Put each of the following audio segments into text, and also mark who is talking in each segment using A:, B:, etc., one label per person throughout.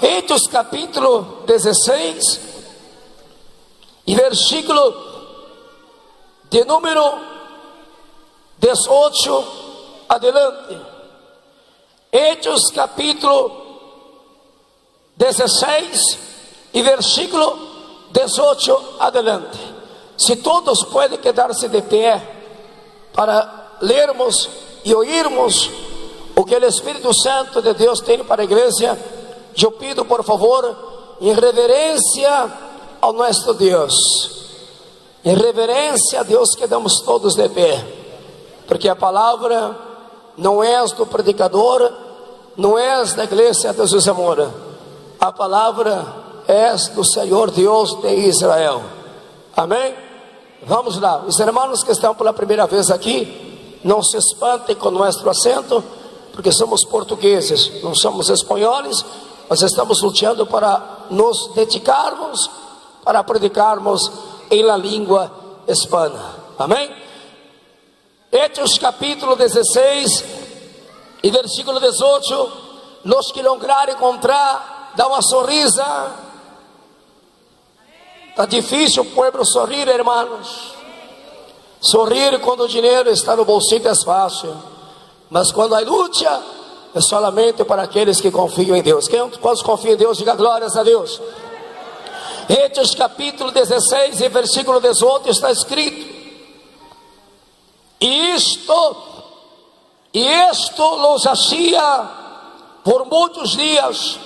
A: Hechos capítulo 16 e versículo de número 18 adelante. Hechos capítulo 16 e versículo 18 adelante. Se todos podem quedar-se de pé para lermos e ouvirmos o que o Espírito Santo de Deus tem para a igreja, eu pido por favor, em reverência ao nosso Deus, em reverência a Deus, quedamos todos de pé, porque a palavra não é do predicador, não é da igreja de Jesus Amor, a palavra é do Senhor Deus de Israel. Amém? Vamos lá. Os irmãos que estão pela primeira vez aqui, não se espantem com nosso acento, porque somos portugueses, não somos espanhóis. Nós estamos lutando para nos dedicarmos, para predicarmos em la língua hispana. Amém? Hechos capítulo 16 e versículo 18. Los que lograrem encontrar, dá uma sorrisa. Está difícil o povo sorrir, irmãos. Sorrir quando o dinheiro está no bolsillo é fácil, mas quando há luta, é solamente para aqueles que confiam em Deus. Quantos confiam em Deus? Diga glórias a Deus. Hechos capítulo 16 e versículo 18 está escrito: E isto los hacía por muitos dias,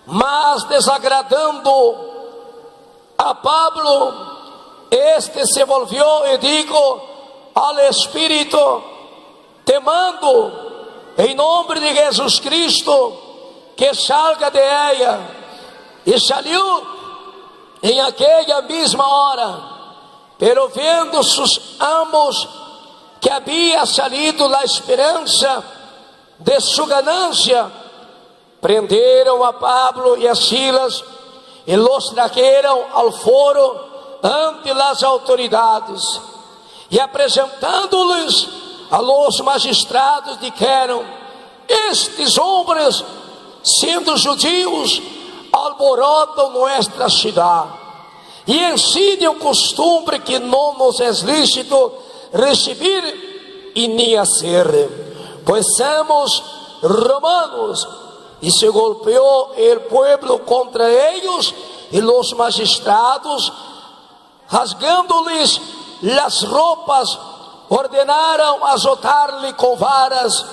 A: mas desagradando a Pablo, este se volvió e dijo al Espírito: Te mando em nome de Jesus Cristo que salga de ella. E saiu em aquela mesma hora, pero vendo sus amos que havia salido a esperança de sua ganância, prenderam a Pablo e a Silas e los trajeron ao foro ante as autoridades, e apresentando-lhes a los magistrados, disseram: Estes homens, sendo judeus, alborotam nossa cidade e ensinam costume que não nos é lícito receber e nem hacer, pois somos romanos. E se golpeou o povo contra eles, e os magistrados, rasgando-lhes as roupas, ordenaram azotar-lhe com varas,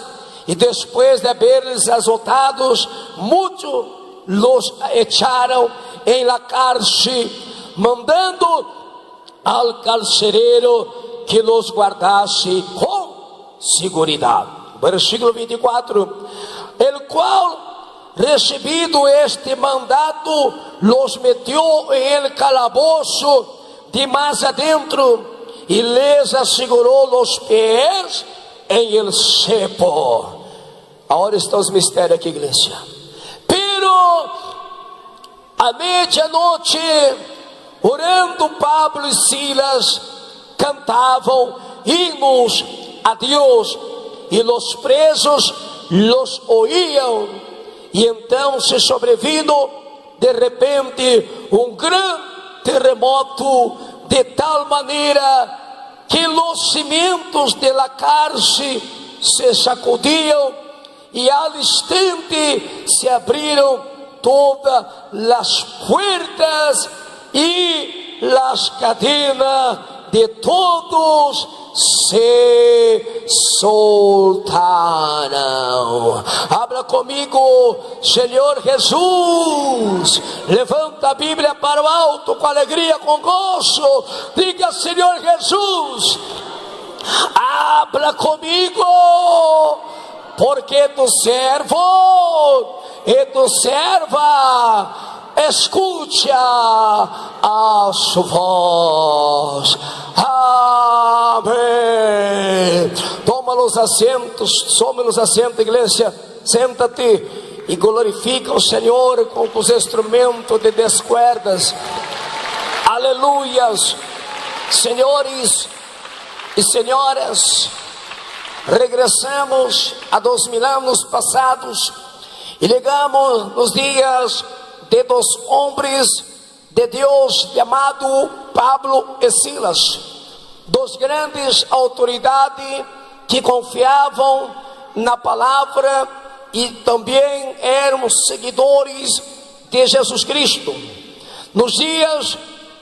A: e depois de haver-lhes azotados muito, los echaram em la cárcel, mandando al carcereiro que los guardasse com seguridade. Versículo 24: El qual, recebido este mandato, los metió en el calabozo de más adentro, e les assegurou os pés em el cepo. Agora estão os mistérios aqui, igreja. Pero à medianoite, orando, Pablo e Silas cantavam hinos a Deus, e os presos los oíam. E então se sobrevino de repente grande terremoto, de tal maneira que os cimientos de la cárcel se sacudiam, e al instante se abriram todas as puertas, e las cadenas de todos se soltaram. Habla comigo, Senhor Jesus. Levanta a Bíblia para o alto com alegria, com gozo. Diga: Senhor Jesus, habla comigo, porque tu servo e tu serva escucha a su voz. Amém. Toma os assentos, igreja. Senta-te e glorifica o Senhor com os instrumentos de 10 cuerdas. Aleluias. Senhores e senhoras, regressamos a 2000 anos passados E ligamos nos dias de dos homens de Deus chamado Pablo e Silas, dos grandes autoridades que confiavam na palavra e também eram seguidores de Jesus Cristo. Nos dias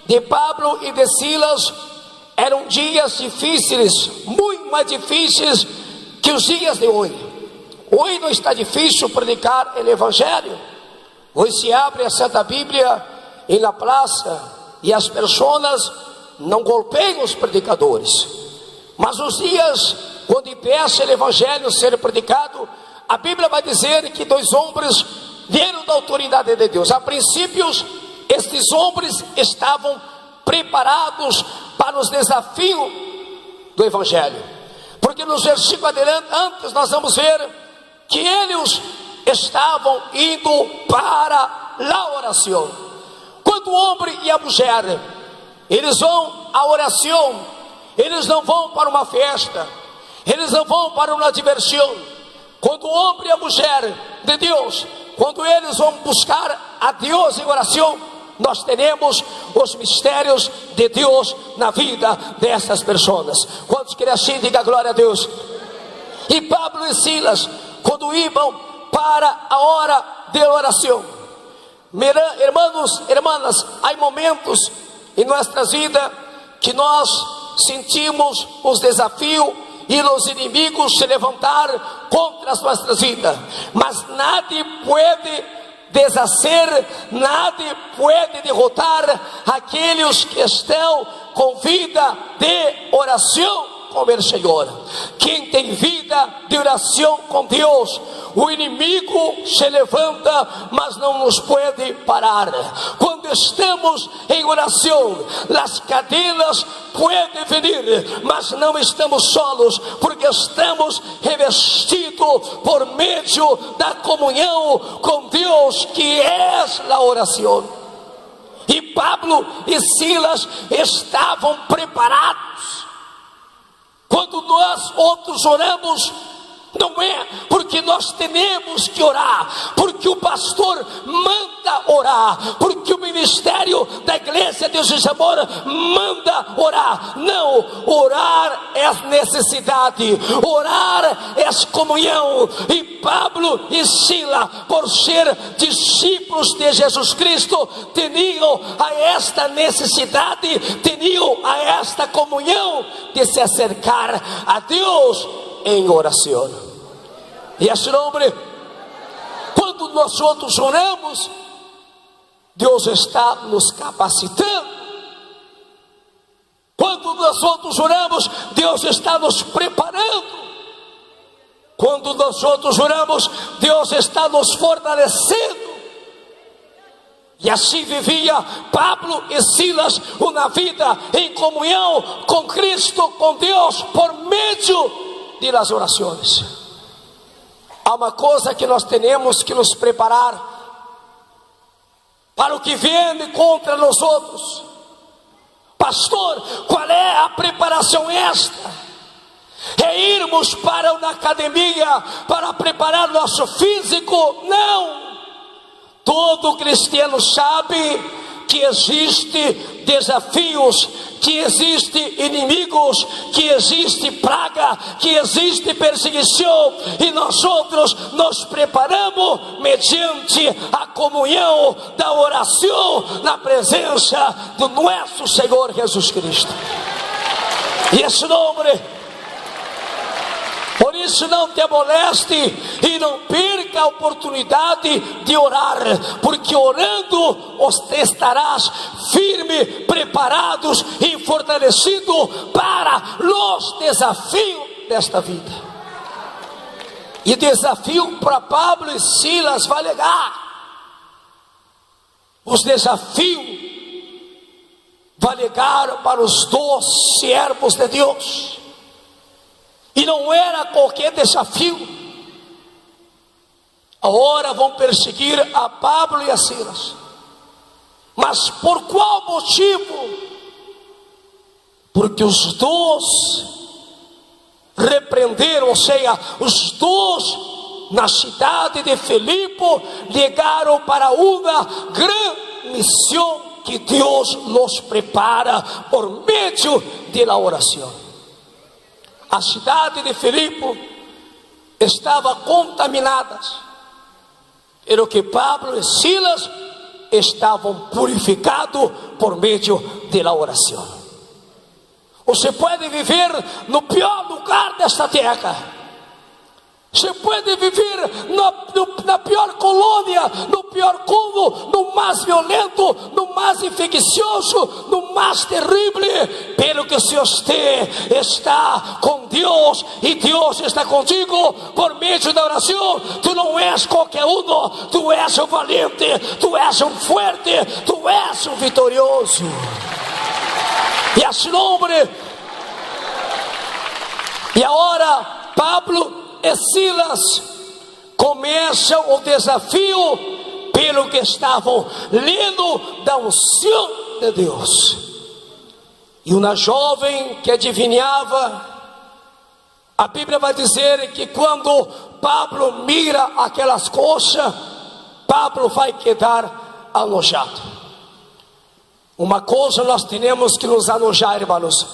A: de Pablo e de Silas eram dias difíceis, muito mais difíceis que os dias de hoje. Hoje não está difícil predicar o Evangelho. Hoje se abre a Santa Bíblia em la praça e as pessoas não golpeiam os predicadores. Mas os dias quando empieza o Evangelho a ser predicado, a Bíblia vai dizer que dois homens vieram da autoridade de Deus. A princípio, estes homens estavam preparados para os desafios do Evangelho, porque nos versículos antes nós vamos ver que eles estavam indo para a oração. Quando o homem e a mulher, eles vão à oração, eles não vão para uma festa, eles não vão para uma diversão. Quando o homem e a mulher de Deus, quando eles vão buscar a Deus em oração, nós teremos os mistérios de Deus na vida dessas pessoas. Quantos querem assim, diga glória a Deus. E Pablo e Silas, quando iam para a hora de oração, irmãos, irmãs, há momentos em nossas vidas que nós sentimos os desafios e os inimigos se levantar contra as nossas vidas, mas nada pode deshacer, nada pode derrotar aqueles que estão com vida de oração com o Senhor. Quem tem vida de oração com Deus, o inimigo se levanta, mas não nos pode parar. Quando estamos em oração, as cadenas podem vir, mas não estamos solos, porque estamos revestidos por meio da comunhão com Deus, que é a oração. E Pablo e Silas estavam preparados. Quando nós outros oramos, não é porque nós temos que orar, porque o pastor manda orar, porque o ministério da igreja Deus de Amor manda orar. Não, orar é necessidade, orar é comunhão. E Pablo e Silas, por ser discípulos de Jesus Cristo, tinham a esta necessidade, tinham a esta comunhão de se acercar a Deus em oração. E esse nome, quando nós outros oramos, Deus está nos capacitando. Quando nós outros oramos, Deus está nos preparando. Quando nós outros oramos, Deus está nos fortalecendo. E assim vivia Pablo e Silas uma vida em comunhão com Cristo, com Deus, por meio de las orações. Há uma coisa que nós temos que nos preparar para o que vem contra nós outros. Pastor, qual é a preparação esta? É irmos para uma academia para preparar nosso físico? Não. Todo cristiano sabe que existe desafios, que existe inimigos, que existe praga, que existe perseguição, e nós outros nos preparamos mediante a comunhão da oração na presença do nosso Senhor Jesus Cristo. E esse nome, por isso não te moleste e não perca a oportunidade de orar, porque orando estarás firme, preparados e fortalecido para os desafios desta vida. E desafio para Pablo e Silas vai legar. Os desafios vai legar para os 2 servos de Deus. E não era qualquer desafio. Agora vão perseguir a Pablo e a Silas. Mas por qual motivo? Porque os 2 repreenderam, ou seja, os 2 na cidade de Filipe, chegaram para uma grande missão que Deus los prepara por meio da oração. A cidade de Filipe estava contaminada, pero que Pablo e Silas estavam purificados por meio da oração. Você pode viver no pior lugar desta terra. Você pode viver na pior colônia, no pior cômodo, no mais violento, no mais infeccioso, no mais terrível. Pelo que se você está com Deus e Deus está contigo por meio da oração, tu não és qualquer um, tu és um valente, tu és um forte, tu és um vitorioso. E a seu nome. E agora Pablo e Silas começam o desafio pelo que estavam lendo da unção de Deus. E uma jovem que adivinhava, a Bíblia vai dizer que quando Pablo mira aquelas coisas, Pablo vai quedar enojado. Uma coisa nós temos que nos enojar, irmãos.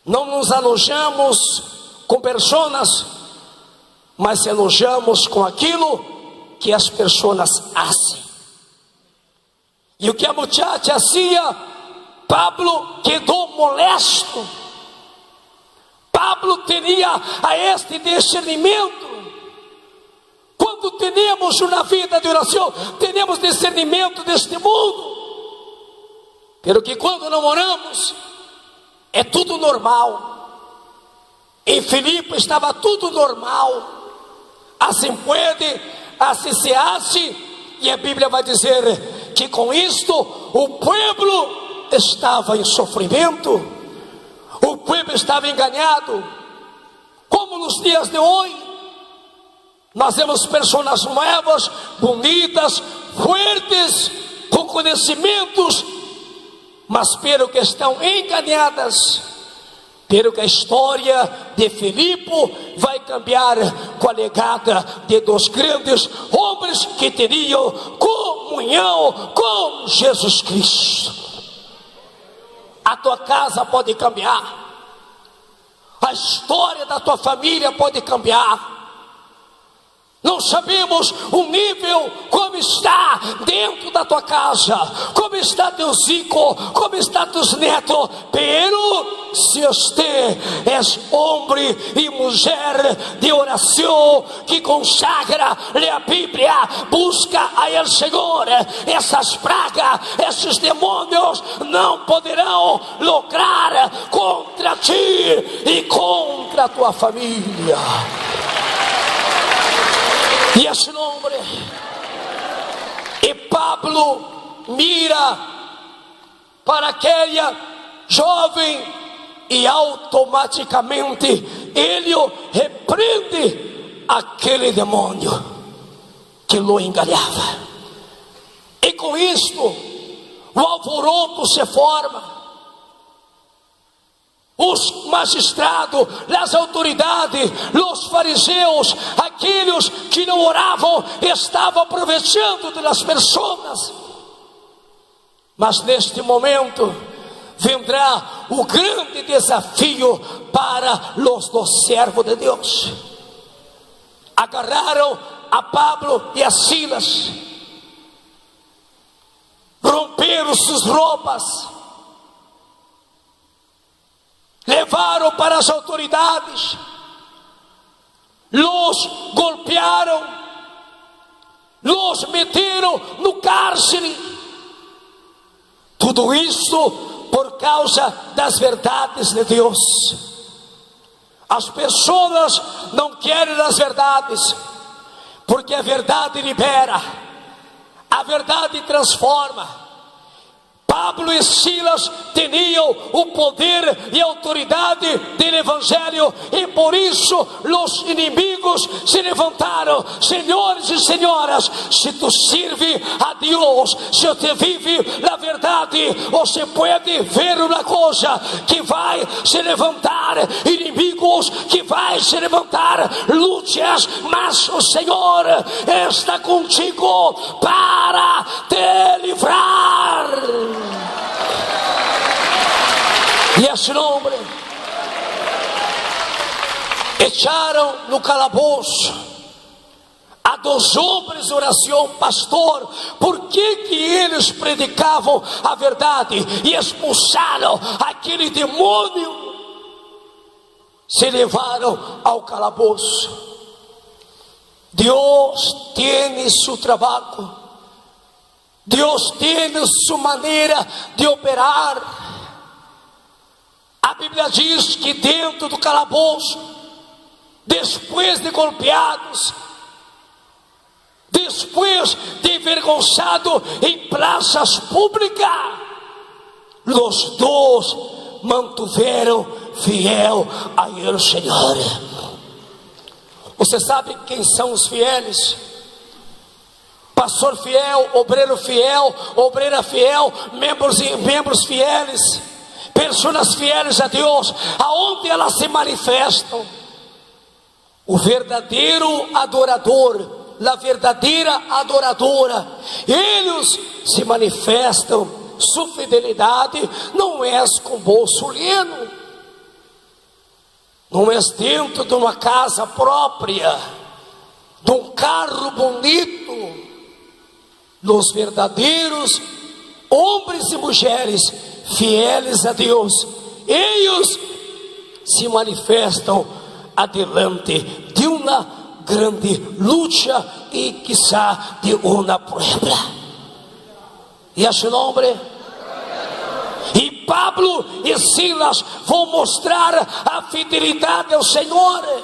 A: Não nos enojamos com pessoas, mas enojamos com aquilo que as pessoas fazem. E o que a muchacha fazia, Pablo quedou molesto. Pablo tinha a este discernimento. Quando temos uma vida de oração, temos discernimento deste mundo. Pero que quando não oramos, é tudo normal. Em Filipe estava tudo normal. Assim pode, assim se hace. E a Bíblia vai dizer que com isto o povo estava em sofrimento. O povo estava enganado. Como nos dias de hoje, nós vemos pessoas novas, bonitas, fortes, com conhecimentos, mas pelo que estão enganadas. Pero que a história de Filipe vai cambiar com a legada de dois grandes homens que teriam comunhão com Jesus Cristo. A tua casa pode cambiar, a história da tua família pode cambiar. Não sabemos o nível, como está dentro da tua casa, como está teus filhos, como está teus netos. Pero se você é homem e mulher de oração, que consagra a Bíblia, busca a El Senhor, essas pragas, esses demônios não poderão lograr contra ti e contra a tua família. E esse nome, e Pablo mira para aquela jovem e automaticamente ele repreende aquele demônio que o enganava. E com isto o alvoroço se forma. Os magistrados, as autoridades, os fariseus, aqueles que não oravam, estavam aproveitando das pessoas. Mas neste momento vendrá o grande desafio para os dos servos de Deus. Agarraram a Pablo e a Silas, romperam suas roupas, levaram para as autoridades, los golpearam, los meteram no cárcere. Tudo isso por causa das verdades de Deus. As pessoas não querem as verdades, porque a verdade libera, a verdade transforma. Pablo e Silas tinham o poder e autoridade do Evangelho, e por isso os inimigos se levantaram. Senhores e senhoras, se tu serve a Deus, se você vive na verdade, você pode ver uma coisa, que vai se levantar inimigos, que vai se levantar lutas, mas o Senhor está contigo para te livrar. E esse nome echaram no calabouço a 2 homens de oração. Pastor, por que eles predicavam a verdade e expulsaram aquele demônio? Se levaram ao calabouço. Deus tem seu trabalho, Deus tem sua maneira de operar. A Bíblia diz que dentro do calabouço, depois de golpeados, depois de envergonçado em praças públicas, os 2 mantiveram fiel a ele, Senhor. Você sabe quem são os fieles? Pastor fiel, obreira fiel, membros fieles, pessoas fieles a Deus. Aonde elas se manifestam? O verdadeiro adorador, a verdadeira adoradora, eles se manifestam. Sua fidelidade não é com bolso lleno, não é dentro de uma casa própria, de um carro bonito. Os verdadeiros homens e mulheres fieles a Deus, eles se manifestam adiante de uma grande luta e quizá de uma prova. E esse nome, e Pablo e Silas vão mostrar a fidelidade ao Senhor.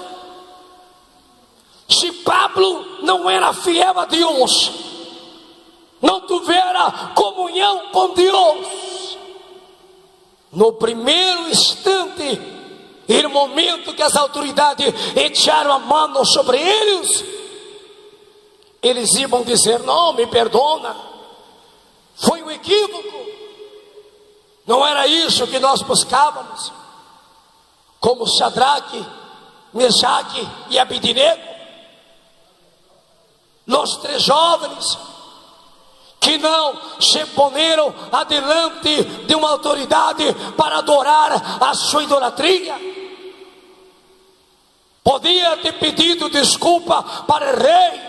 A: Se Pablo não era fiel a Deus, não tivera comunhão com Deus, no primeiro instante, no momento que as autoridades echaram a mão sobre eles iam dizer: não, me perdona, foi um equívoco, não era isso que nós buscávamos. Como Sadraque, Mesaque e Abednego, os 3 jovens que não se poneram adiante de uma autoridade para adorar a sua idolatria. Podia ter pedido desculpa para o rei,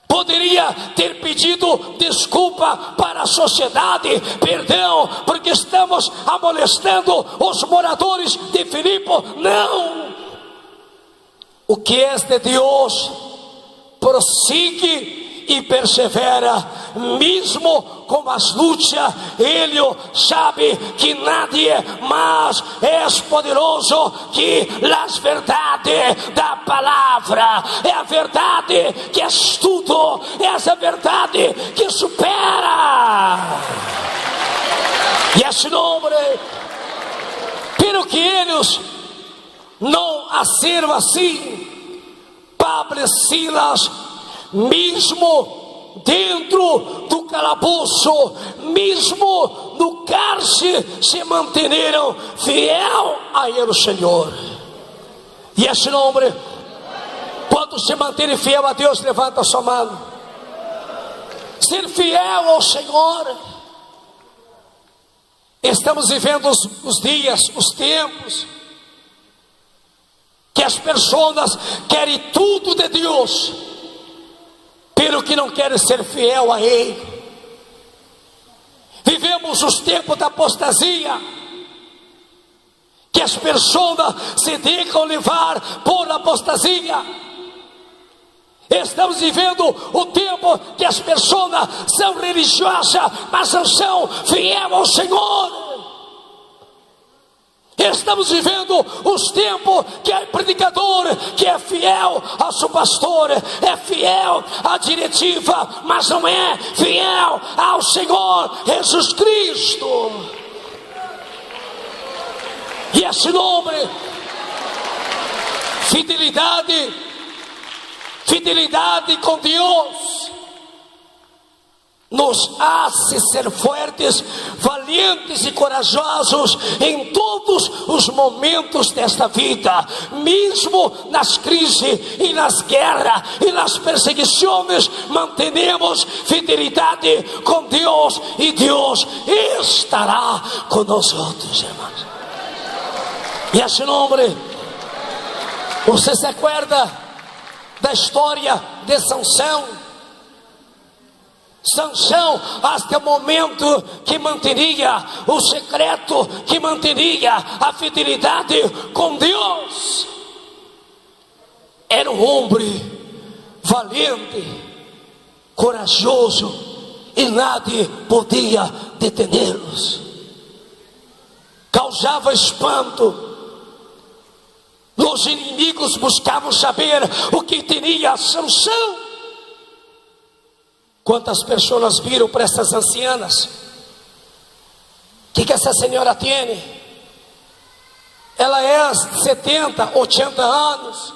A: poderia ter pedido desculpa para a sociedade, perdão, porque estamos amolestando os moradores de Filipe. Não, o que é de Deus prossigue e persevera, mesmo com as lutas. Ele sabe que nadie mais é poderoso que as verdades da palavra. É a verdade que é tudo, é essa verdade que supera. E esse nome, pelo que eles não agiram assim, Pablo e Silas, mesmo dentro do calabouço, mesmo no cárcere, se manteram fiel a ele, Senhor. E esse nome, quando se mantém fiel a Deus, levanta a sua mão. Ser fiel ao Senhor. Estamos vivendo os dias, os tempos, que as pessoas querem tudo de Deus, pelo que não querem ser fiel a Ele. Vivemos os tempos da apostasia, que as pessoas se deixam levar por apostasia. Estamos vivendo o tempo que as pessoas são religiosas, mas não são fiel ao Senhor. Estamos vivendo os tempos que é predicador, que é fiel ao seu pastor, é fiel à diretiva, mas não é fiel ao Senhor Jesus Cristo. E esse nome, fidelidade com Deus, nos hace ser fortes, valientes e corajosos em todos os momentos desta vida, mesmo nas crises e nas guerras e nas perseguições. Mantenemos fidelidade com Deus e Deus estará conosco, irmãos. E esse nome, você se acorda da história de Sansão? Sansão, até o momento que manteria o secreto, que manteria a fidelidade com Deus, era um homem valente, corajoso, e nada podia detê-los. Causava espanto. Os inimigos buscavam saber o que teria Sansão. Quantas pessoas viram para essas ancianas? O que essa senhora tem? Ela é 70, 80 anos.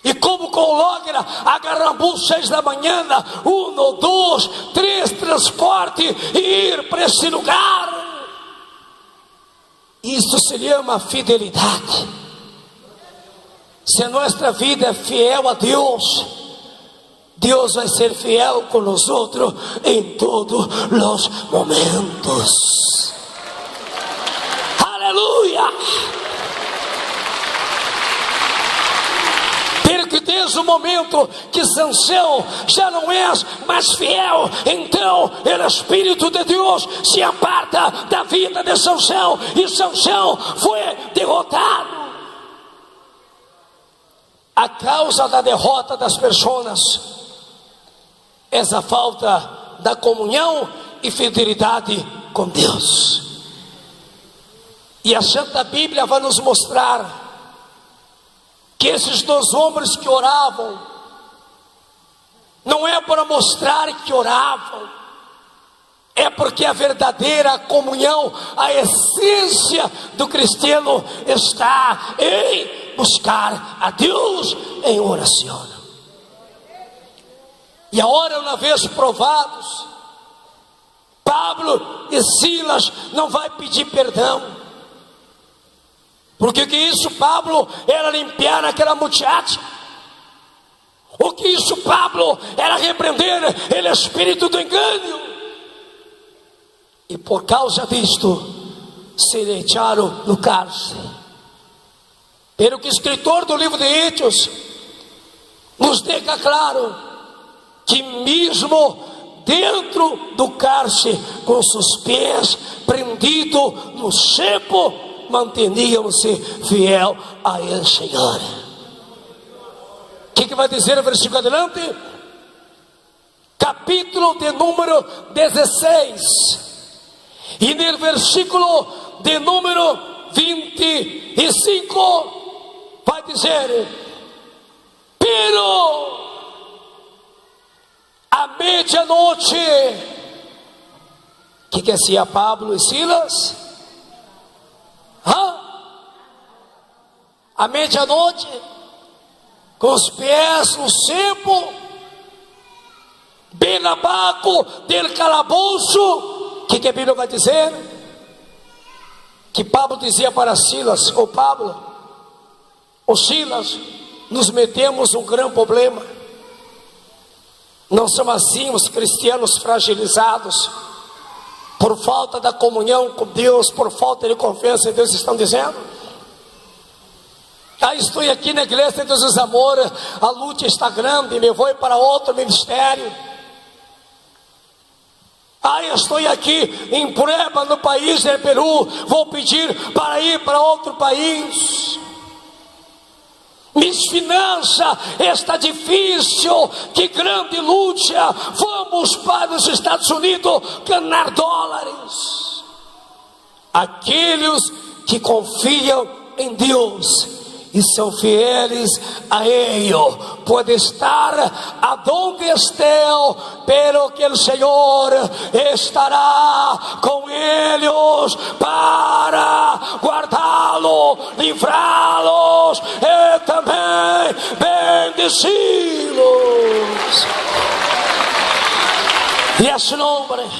A: E como logra agarrambu 6 da manhã, 1, 2, 3 transporte e ir para esse lugar. Isso se chama fidelidade. Se a nossa vida é fiel a Deus, Deus vai ser fiel com nós outros em todos os momentos. Aleluia! Porque desde o momento que Sansão já não é mais fiel, então o Espírito de Deus se aparta da vida de Sansão, e Sansão foi derrotado. A causa da derrota das pessoas é a falta da comunhão e fidelidade com Deus. E a Santa Bíblia vai nos mostrar que esses 2 homens que oravam, não é para mostrar que oravam, é porque a verdadeira comunhão, a essência do cristiano está em buscar a Deus em oração. E agora, uma vez provados, Pablo e Silas não vai pedir perdão. Porque o que isso Pablo era limpiar aquela muchacha. O que isso Pablo era repreender o espírito do engano. E por causa disto, se deixaram no cárcere. Pelo que o escritor do livro de Hechos nos deixa claro, que mesmo dentro do cárcere, com seus pés prendidos no cepo, manteníamos-se fiel a Ele, Senhor. O que vai dizer o versículo adiante? Capítulo de número 16. E no versículo de número 25, vai dizer: pero à medianoite, o que hacía Pablo e Silas? À medianoite, com os pés no cepo, bem abaixo do calabouço. O que a Bíblia vai dizer? Que Pablo dizia para Silas: ô Pablo, ô Silas, nos metemos um grande problema. Não somos assim os cristianos fragilizados, por falta da comunhão com Deus, por falta de confiança em Deus, estão dizendo. Estou aqui na igreja de Jesus Amor, a luta está grande, me vou para outro ministério. Estou aqui em Prueba, no país de Peru, vou pedir para ir para outro país. Minhas finanças está difícil, que grande luta. Vamos para os Estados Unidos ganhar dólares. Aqueles que confiam em Deus e são fiéis a Ele. Pode estar aonde estejam, pero que o Senhor estará com eles para guardá-los, livrá-los e também bendecí-los. E esse nome,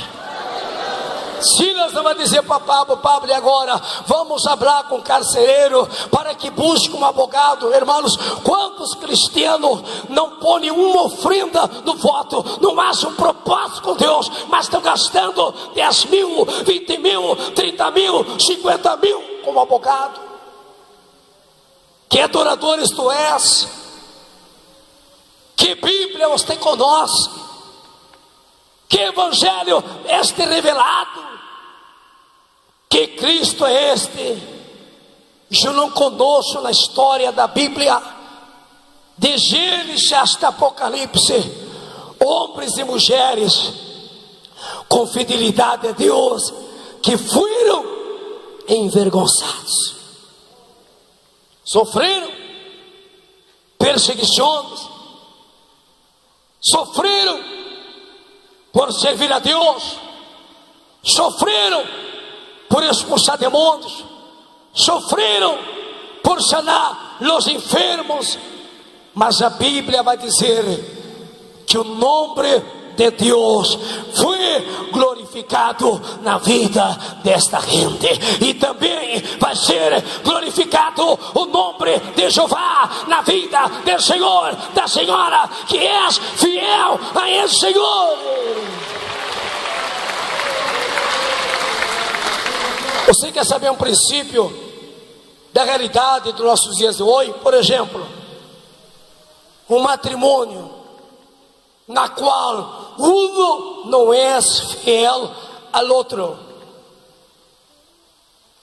A: Silas não vai dizer para Pablo: Pablo, e agora vamos falar com o carcereiro para que busque um advogado. Irmãos, quantos cristianos não põem uma ofrenda no voto, não acham um propósito com Deus, mas estão gastando 10 mil, 20 mil, 30 mil, 50 mil como advogado? Que adoradores tu és? Que Bíblia você conosce? Que Evangelho este revelado? Que Cristo é este? Eu não conosco na história da Bíblia, de Gênesis hasta Apocalipse, homens e mulheres com fidelidade a Deus, que foram envergonzados, sofreram perseguições, sofreram por servir a Deus, sofreram por expulsar demônios, sofreram por sanar os enfermos, mas a Bíblia vai dizer que o nome de Deus foi glorificado na vida desta gente, e também vai ser glorificado o nome de Jeová na vida do Senhor, da Senhora, que és fiel a esse Senhor. Você quer saber um princípio da realidade dos nossos dias de hoje? Por exemplo, um matrimônio na qual um não é fiel ao outro.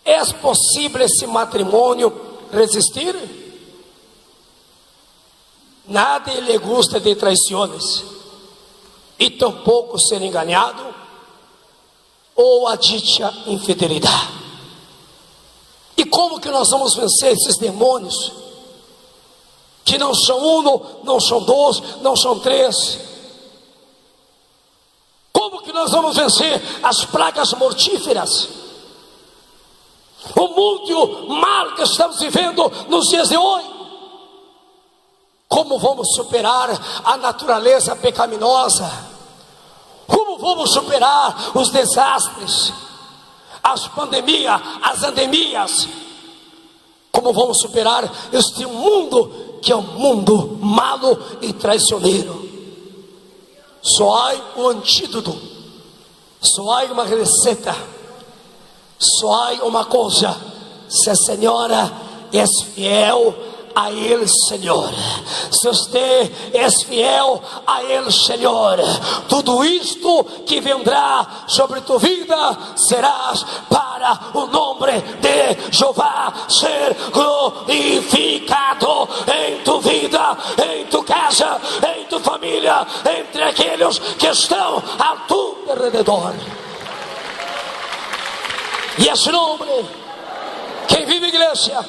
A: É possível esse matrimônio resistir? Nadie lhe gusta de traições, e tampouco ser enganado ou a dita infidelidade. E como que nós vamos vencer esses demônios? Que não são um, não são dois, não são três. Como que nós vamos vencer as pragas mortíferas? O mundo mal que estamos vivendo nos dias de hoje. Como vamos superar a natureza pecaminosa? Como vamos superar os desastres, as pandemias, as endemias? Como vamos superar este mundo que é um mundo malo e traiçoeiro? Só há um antídoto, só há uma receita, só há uma coisa: se a senhora é fiel a Ele, Senhor, se você é fiel a Ele, Senhor, tudo isto que vendrá sobre tua vida serás para o nome de Jeová ser glorificado em tua vida, em tua casa, em tua família, entre aqueles que estão ao teu redor. E esse nome, quem vive, igreja?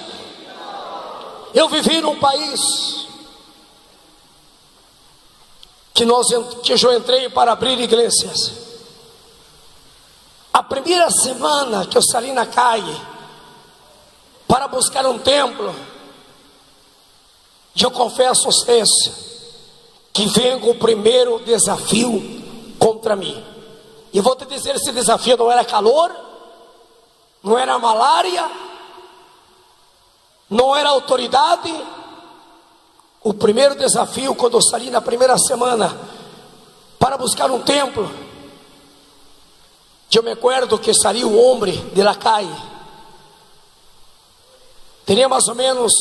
A: Eu vivi num país que eu entrei para abrir igrejas. A primeira semana que eu saí na calle para buscar um templo, eu confesso a vocês que vem o primeiro desafio contra mim. E vou te dizer, esse desafio não era calor, não era malária, não era autoridade. O primeiro desafio, quando eu saí na primeira semana para buscar um templo, eu me acuerdo que saiu um homem de la calle, tinha mais ou menos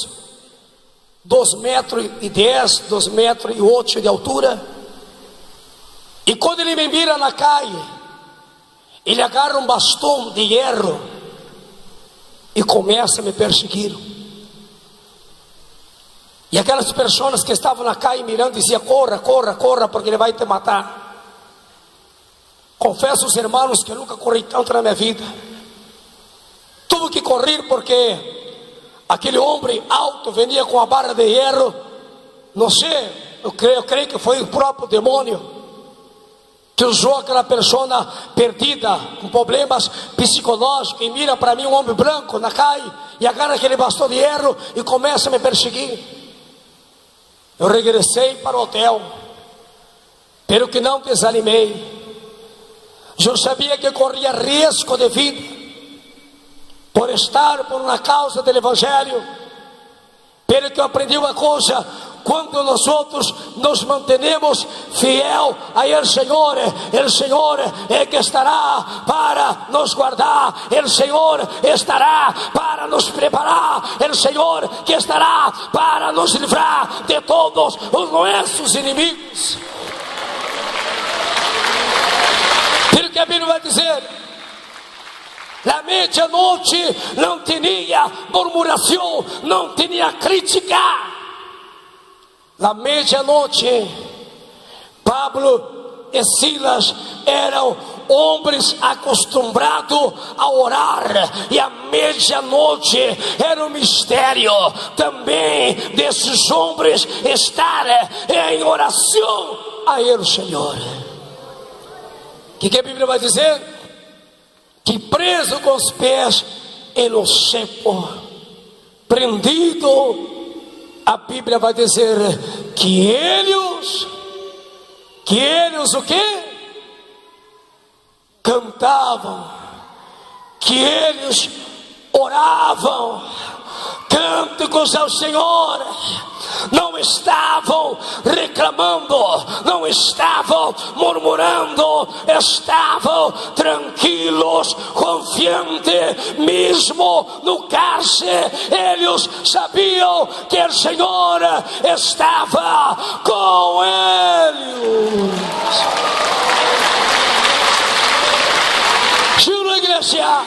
A: 2,10 metros, 2,08 metros de altura, e quando ele me mira na calle, ele agarra um bastão de hierro e começa a me perseguir. E aquelas pessoas que estavam na calle mirando diziam: corra, corra, corra, porque ele vai te matar. Confesso aos irmãos que eu nunca corri tanto na minha vida. Tuve tuvo que correr porque aquele homem alto venia com a barra de hierro. Não sei, eu creio que foi o próprio demônio que usou aquela pessoa perdida, com problemas psicológicos, e mira para mim um homem branco na calle, e agarra aquele bastão de hierro e começa a me perseguir. Eu regressei para o hotel, pero que não desanimei. Eu sabia que corria risco de vida, por estar por uma causa do Evangelho, pero que eu aprendi uma coisa: quando nós outros nos mantenemos fiel a el Senhor é que estará para nos guardar, el Senhor estará para nos preparar, el Senhor que estará para nos livrar de todos os nossos inimigos. Porque a Bíblia vai dizer: na medianoite não tinha murmuração, não tinha crítica. Na medianoite, Pablo e Silas eram homens acostumados a orar, e a medianoite era um mistério também desses homens estar em oração a ele, Senhor. O que a Bíblia vai dizer? Que preso com os pés no cepo, prendido, a Bíblia vai dizer que eles o quê? Cantavam, que eles oravam, cânticos ao Senhor. Não estavam reclamando, não estavam murmurando, estavam tranquilos, confiantes, mesmo no cárcere. Eles sabiam que o Senhor estava com eles. Juro, igreja,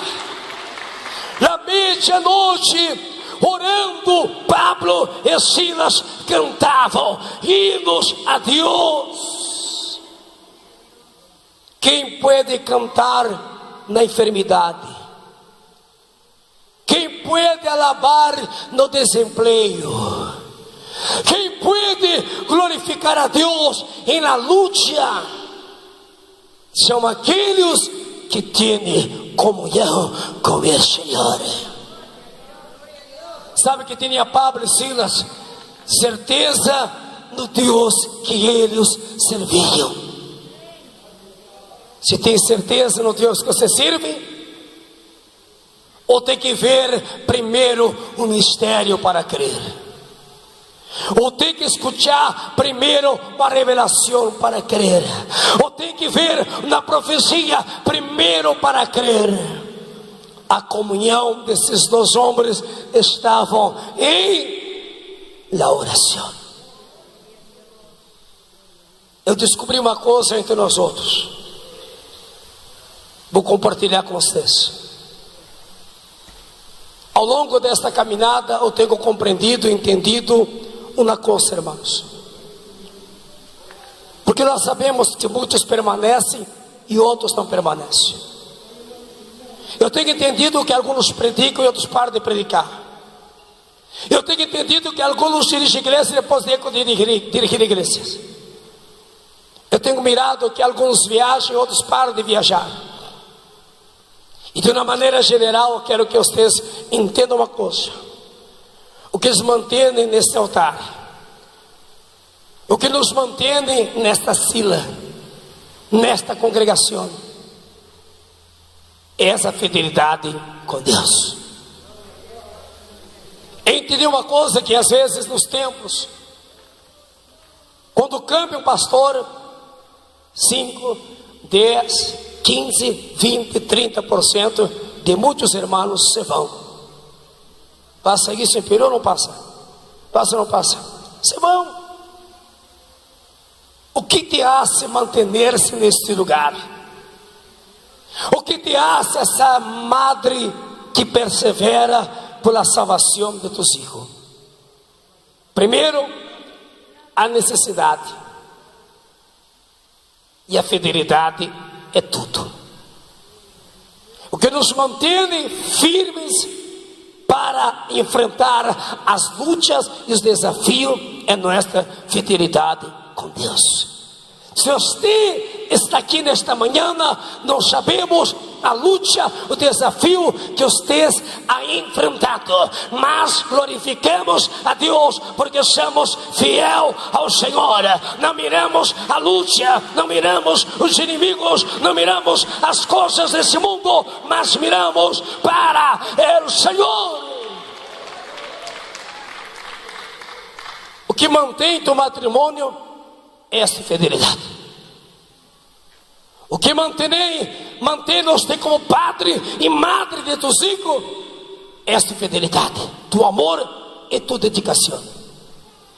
A: na medianoite, orando, Pablo e Silas cantavam hinos a Deus. Quem pode cantar na enfermidade? Quem pode alabar no desemprego? Quem pode glorificar a Deus em la luta? São aqueles que têm comunhão com o Senhor. Sabe que tinha Pablo e Silas? Certeza no Deus que eles serviam. Se tem certeza no Deus que você serve, ou tem que ver primeiro o mistério para crer, ou tem que escutar primeiro uma revelação para crer, ou tem que ver uma profecia primeiro para crer. A comunhão desses dois homens estavam em la oração. Eu descobri uma coisa entre nós outros, vou compartilhar com vocês. Ao longo desta caminhada eu tenho compreendido e entendido uma coisa, irmãos, porque nós sabemos que muitos permanecem e outros não permanecem. Eu tenho entendido que alguns predicam e outros param de predicar. Eu tenho entendido que alguns dirigem igrejas e depois deixam de dirigir igrejas. Eu tenho mirado que alguns viajam e outros param de viajar. E de uma maneira geral, eu quero que vocês entendam uma coisa: o que nos mantém neste altar, o que nos mantém nesta sila, nesta congregação, é essa fidelidade com Deus. Entendi uma coisa, que às vezes nos templos, quando cambia um pastor, 5, 10, 15, 20, 30% de muitos irmãos se vão. Passa isso em Peru ou não passa? Passa ou não passa? Se vão. O que te hace manter-se neste lugar? O que te hace essa madre que persevera pela salvação de tus hijos? Primeiro, a necessidade. E a fidelidade é tudo. o que nos mantém firmes para enfrentar as lutas e os desafios é nossa fidelidade com Deus. Se você está aqui nesta manhã, não sabemos a luta, o desafio que você ha enfrentado, mas glorificamos a Deus porque somos fiel ao Senhor. Não miramos a luta, não miramos os inimigos, não miramos as coisas desse mundo, mas miramos para o Senhor. O que mantém teu matrimônio é essa fidelidade. O que mantém você como padre e madre de tus hijos é esta fidelidade, tu amor e tu dedicação.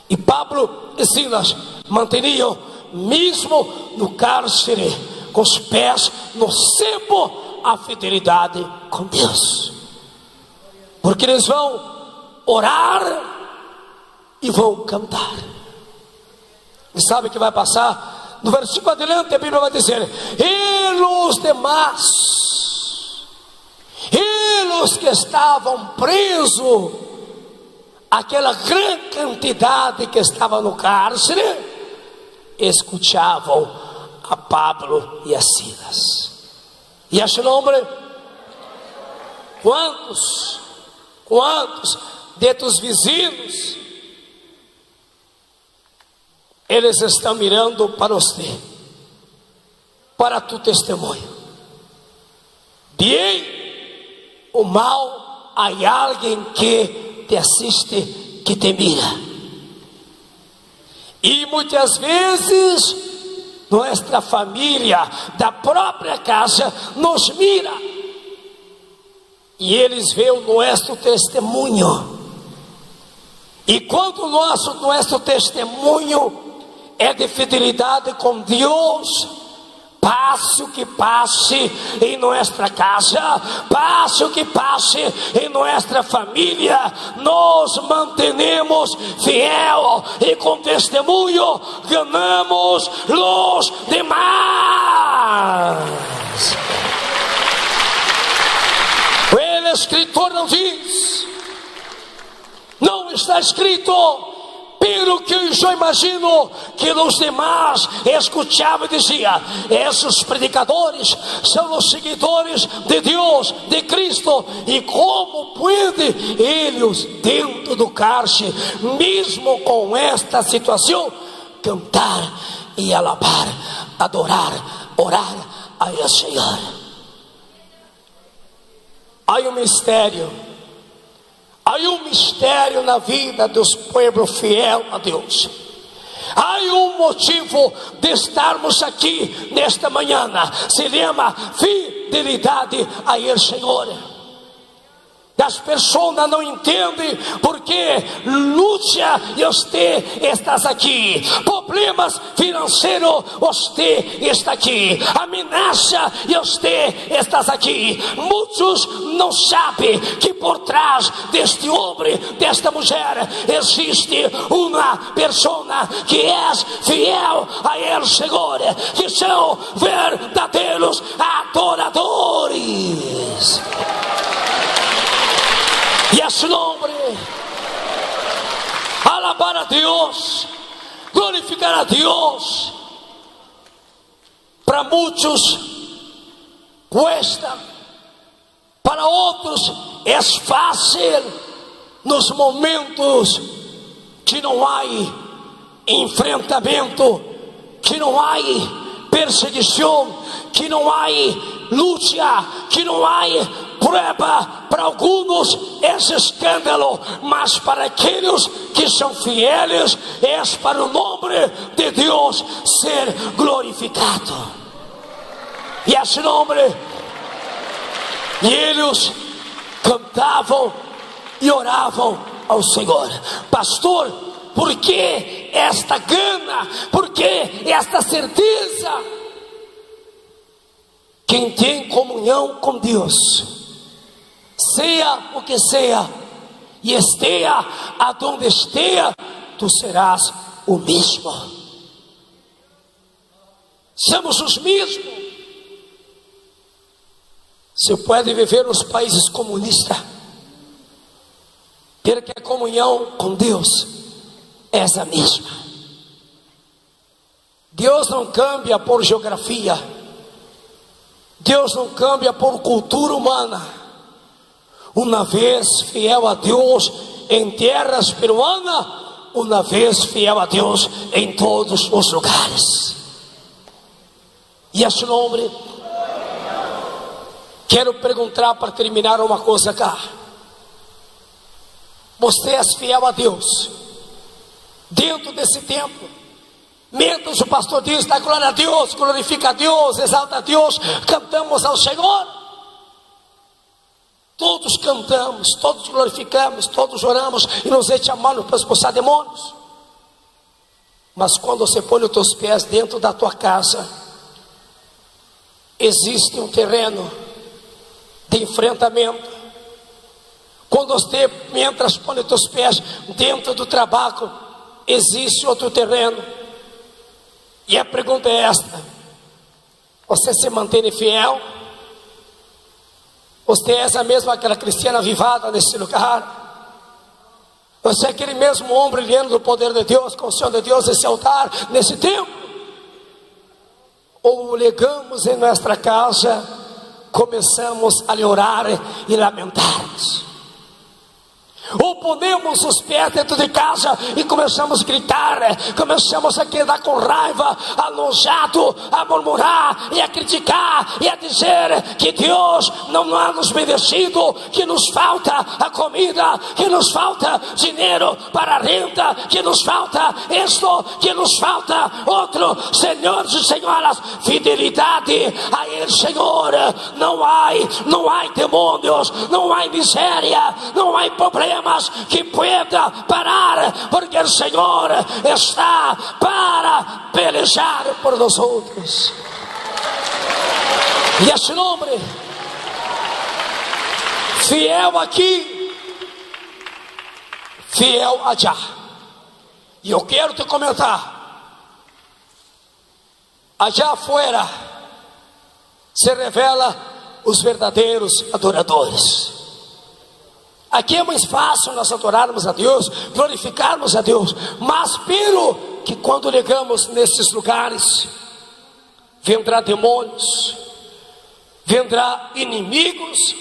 A: E Pablo e Silas mantinham, mesmo no cárcere, com os pés no cepo, a fidelidade com Deus. Porque eles vão orar e vão cantar. E sabe o que vai passar? No versículo adiante a Bíblia vai dizer: e os demais, e os que estavam presos, aquela grande quantidade que estava no cárcere, escutavam a Pablo e a Silas. E esse nome, quantos de tus vizinhos eles estão mirando para você, para tu testemunho? Bem ou mal, há alguém que te assiste, que te mira. E muitas vezes nossa família da própria casa nos mira, e eles veem o nosso testemunho. E quando o nosso testemunho é de fidelidade com Deus, passe o que passe em nossa casa, passe o que passe em nossa família, nós mantenemos fiel e com testemunho ganhamos os demais. O escritor não diz, não está escrito, pelo que eu imagino que os demais escutavam e diziam: esses predicadores são os seguidores de Deus, de Cristo, e como pode eles dentro do cárcere, mesmo com esta situação, cantar e alabar, adorar, orar ao Senhor? Há um mistério. Há um mistério na vida dos povos fiel a Deus. Há um motivo de estarmos aqui nesta manhã. Se chama fidelidade ao Senhor. As pessoas não entendem porque luta e você estás aqui, problemas financeiros você está aqui, ameaça e você estás aqui. Muitos não sabem que por trás deste homem, desta mulher, existe uma pessoa que é fiel ao Senhor, que são verdadeiros adoradores. E esse nome, alabar a Deus, glorificar a Deus, para muitos custa, para outros é fácil, nos momentos que não há enfrentamento, que não há perseguição, que não há luta, que não há prova. Para alguns é escândalo, mas para aqueles que são fieles é para o nome de Deus ser glorificado. E esse nome, e eles cantavam e oravam ao Senhor. Pastor, por que esta gana? Por que esta certeza? Quem tem comunhão com Deus, seja o que seja, e esteja aonde esteja, tu serás o mesmo. Somos os mesmos. Se pode viver nos países comunistas, porque a comunhão com Deus é essa mesma. Deus não cambia por geografia, Deus não cambia por cultura humana. Uma vez fiel a Deus em terras peruanas, uma vez fiel a Deus em todos os lugares. E a seu nome, quero perguntar para terminar uma coisa cá. Você é fiel a Deus dentro desse tempo? Menos o pastor diz, dá glória a Deus, glorifica a Deus, exalta a Deus, cantamos ao Senhor. Todos cantamos, todos glorificamos, todos oramos e nos chamamos para expulsar demônios. Mas quando você põe os teus pés dentro da tua casa, existe um terreno de enfrentamento. Quando você, mientras põe os teus pés dentro do trabalho, existe outro terreno. E a pergunta é esta: você se mantém fiel? Você é essa mesma aquela cristiana avivada nesse lugar? Você é aquele mesmo homem brilhando do poder de Deus, com o Senhor de Deus nesse altar, nesse tempo? Ou legamos em nossa casa, começamos a orar e lamentarmos? Ou ponemos os pés dentro de casa e começamos a gritar, começamos a quedar com raiva, alojado, a murmurar e a criticar e a dizer que Deus não há nos obedecido, que nos falta a comida, que nos falta dinheiro para a renda, que nos falta isto, que nos falta outro. Senhores e senhoras, fidelidade a Ele, Senhor. Não há demônios, não há miséria, não há problema que pueda parar, porque o Senhor está para pelejar por nós outros. E esse nome, fiel aqui, fiel allá. E eu quero te comentar: allá afuera se revela os verdadeiros adoradores. Aqui é mais fácil nós adorarmos a Deus, glorificarmos a Deus, mas pelo que quando chegamos nesses lugares, vendrá demônios, vendrá inimigos,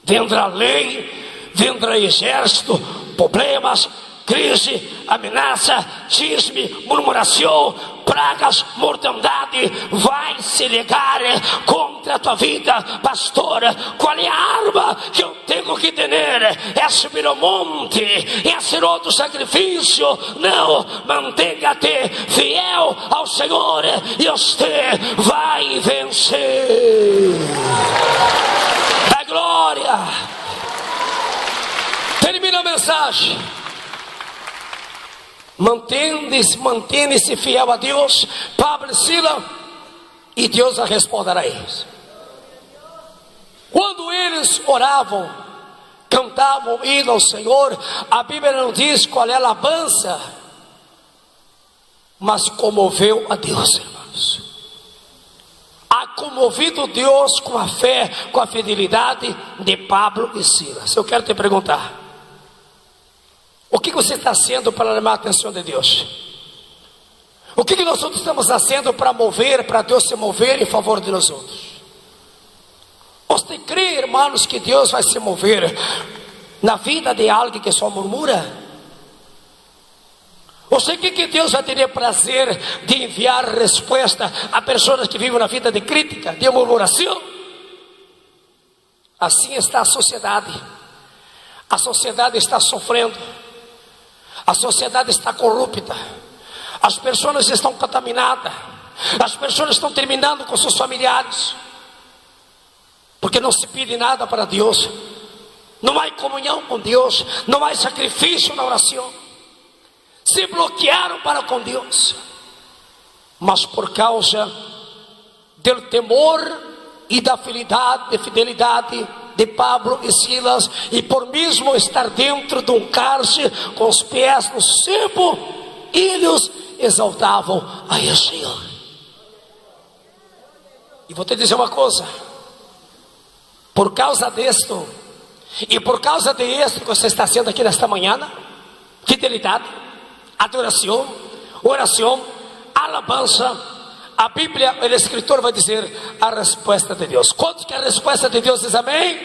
A: vendrá lei, vendrá exército, problemas, crise, ameaça, chisme, murmuração, pragas, mortandade, vai se ligar contra a tua vida, pastor. Qual é a arma que eu tenho que ter? É subir ao monte, é ser outro sacrifício? Não, mantenha-te fiel ao Senhor e você vai vencer. A glória. Termina a mensagem. Mantém-se fiel a Deus, Pablo e Silas, e Deus responderá a eles. Quando eles oravam, cantavam hino ao Senhor, a Bíblia não diz qual é a alabança, mas comoveu a Deus, irmãos. Ha comovido Deus com a fé, com a fidelidade de Pablo e Silas. Eu quero te perguntar: o que você está fazendo para chamar a atenção de Deus? O que nós outros estamos fazendo para mover, para Deus se mover em favor de nós outros? Você crê, irmãos, que Deus vai se mover na vida de alguém que só murmura? Você crê que Deus vai ter prazer de enviar resposta a pessoas que vivem na vida de crítica, de murmuração? Assim está a sociedade. A sociedade está sofrendo. A sociedade está corrupta, as pessoas estão contaminadas, as pessoas estão terminando com seus familiares, porque não se pede nada para Deus, não há comunhão com Deus, não há sacrifício na oração, se bloquearam para com Deus, mas por causa do temor e da fidelidade de Pablo e Silas, e por mesmo estar dentro de um cárcere com os pés no cepo, eles exaltavam a Senhor. E vou te dizer uma coisa: Por causa disto, e por causa de isso que você está sendo aqui nesta manhã, fidelidade, adoração, oração, alabança, a Bíblia, o escritor vai dizer a resposta de Deus. Quanto que a resposta de Deus diz amém?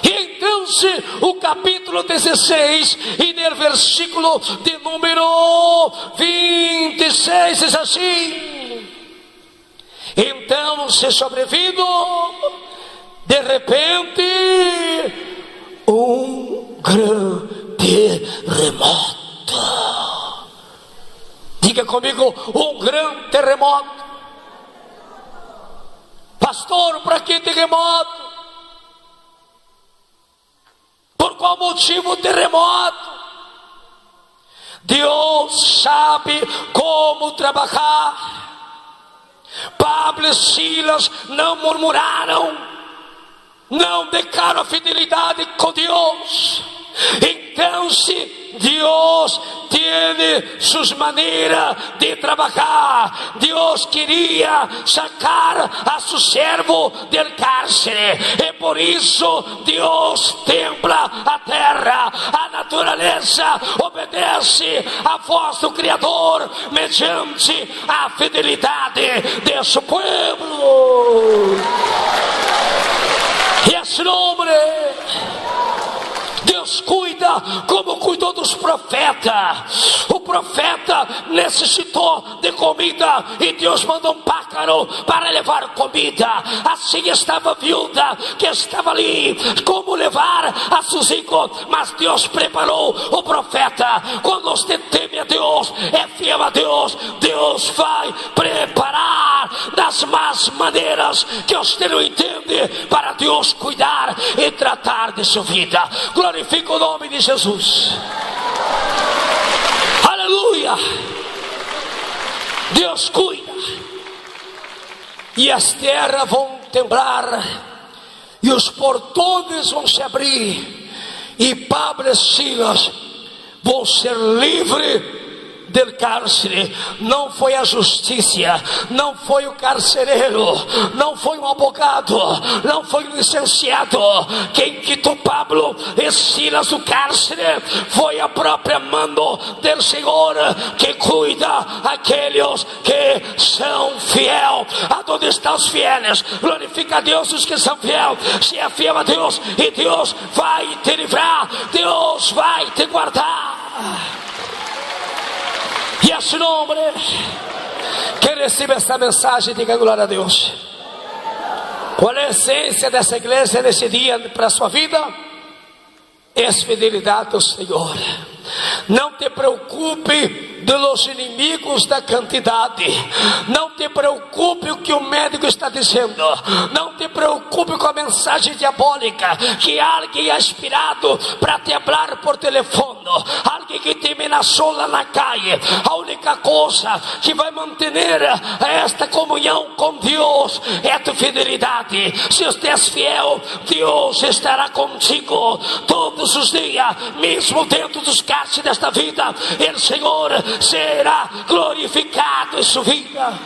A: Então, o capítulo 16 e no versículo de número 26 diz assim: então se sobrevindo de repente grande terremoto. Diga comigo, grande terremoto. Pastor, para que terremoto? Por qual motivo o terremoto? Deus sabe como trabalhar. Pablo e Silas não murmuraram, não declaram fidelidade com Deus. Então, se Deus tem suas maneiras de trabalhar, Deus queria sacar a seu servo do cárcere, e por isso Deus templa a terra, a natureza obedece à voz do Criador mediante a fidelidade de seu povo. E esse nome Deus cuida como cuidou dos profetas. O profeta necessitou de comida e Deus mandou um pássaro para levar comida. Assim estava a viúva que estava ali, como levar a seus hijos, mas Deus preparou o profeta. Quando você teme a Deus, é fiel a Deus, Deus vai preparar das más maneiras que você não entende, para Deus cuidar e tratar de sua vida. Glorifica o nome de Jesus. Aleluia. Deus cuida. E as terras vão temblar, e os portões vão se abrir, e Pablo e Silas vão ser livres del cárcere. Não foi a justiça, não foi o carcereiro, não foi um advogado, não foi um licenciado. Quem quitou Pablo e Silas do cárcere foi a própria mão do Senhor, que cuida aqueles que são fiel. Aonde estão os fieles? Glorifica a Deus os que são fiel. Se é fiel a Deus, e Deus vai te livrar, Deus vai te guardar. E esse nome, quem recebe esta mensagem, diga glória a Deus. Qual é a essência dessa igreja nesse dia para a sua vida? É fidelidade ao Senhor. Não te preocupe dos inimigos da quantidade. Não te preocupe o que o médico está dizendo. Não te preocupe com a mensagem diabólica que alguém é inspirado para te falar por telefone, alguém que te ameaçou lá na calle. A única coisa que vai manter esta comunhão com Deus é a tua fidelidade. Se você é fiel, Deus estará contigo todos os dias, mesmo dentro dos cárceres desta vida. O Senhor será glorificado em sua vida.